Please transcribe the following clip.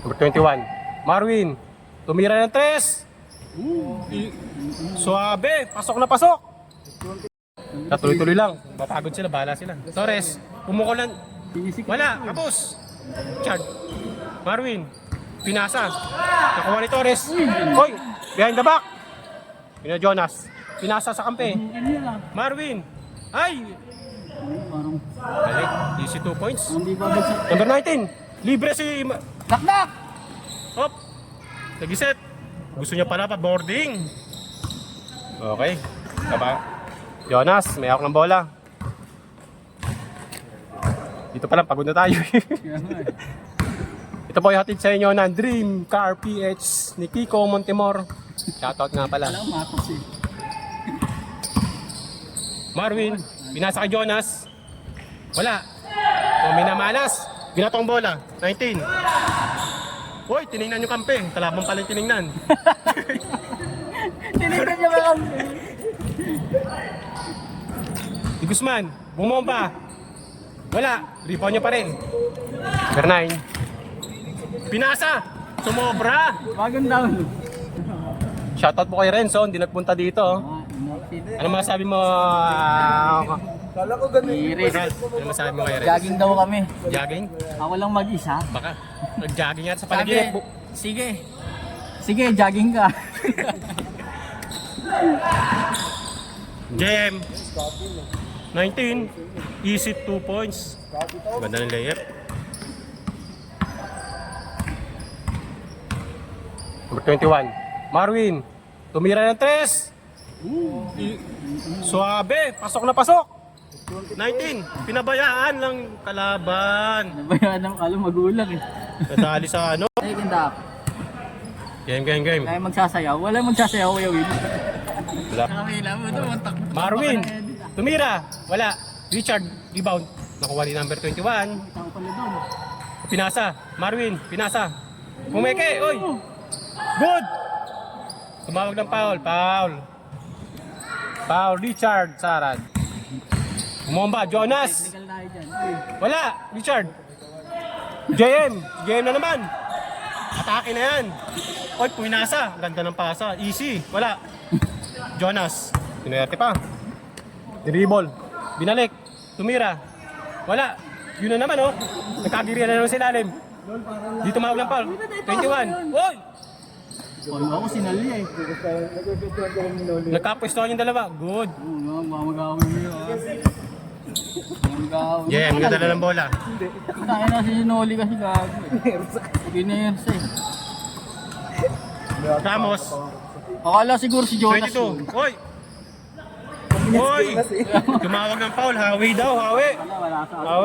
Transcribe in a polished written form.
Number 21. Marwin. Tumira ng 3. Suabe. Pasok na pasok. Tuloy-tuloy lang. Mapagod sila. Bahala sila. Torres. Pumukol lang. Wala. Kapos. Chad. Marwin. Pinasa. Nakuha ni Torres. Hoy. Behind the back. Pina Jonas. Pinasa sa kampe. Marwin. Ay. Balik. Easy 2 points. Number 19. Libre si... Dakdak! Hop. Nagiset. Gusto niya pala pa boarding. Okay. Kaba. Jonas, may hawak ng bola. Dito pa lang, pagod na tayo. Ito po yung hatid sa inyo ng Dream Car PH ni Kiko Montemor. Shoutout nga pala. Marwin, binasa kay Jonas. Wala. O minamalas. Ginatong bola. 19. Hoy, tinignan yung kampe. Kalabang pala yung tinignan. Tinignan niya ba lang? Si Guzman, bumomba. Wala. Rebound niya pa rin. Number 9. Pinasa. Sumobra. Bagong down. Shoutout po kay Renzo. Hindi nagpunta dito. Ano masabi mo? Kala ko ganun. Iris. Ano masabi mo kay Renzo? Jogging daw kami. Jogging? Ako lang mag-isa. Baka. Nag-jogging yan sa Sabi, panaginip. sige. Sige, jogging ka. JM. 19. Easy 2 points. Ganda ng layup. Number 21. Marwin. Tumira ng 3. Suabe. Pasok na pasok. 19. Pinabayaan lang kalaban. Nabayaan ng kalo magulang eh. Nadali sa ano. Second half. Game. Kaya magsasayaw. Wala magsasayaw, kuya Will. Wala. Nakakila mo ito. Marwin. Tumira. Wala. Richard. Rebound. Nakuha ni number 21. Tao pala daw. Pinasa. Marwin. Pinasa. Pumeke. Oy. Good. Tumawag ng foul. Foul. Richard. Sarad. Umomba. Jonas. Technical tayo dyan. Wala. Richard. JM na naman. Atake na yan. Oy, puminasa. Ganda ng pasa. Easy. Wala. Jonas. Pinayate pa. Dribble. Binalik. Tumira. Wala. Yun na naman, oh. Nagkagirian na naman si Lalim. Dito mawag ng foul. 21. Oy! Kung ako sinali eh. Nagkapwestuhan yung dalawa. Good. Oo, mamagawin mo yun. Mamagawin. JM, ganda na ng bola. Kaya na si Noli kasi gago eh. Ginayers eh. Ramos. Akala siguro si Jonas 22. Oy! Oy! Tumawag ng foul. Hawi daw, hawi. Wala sa Hawi.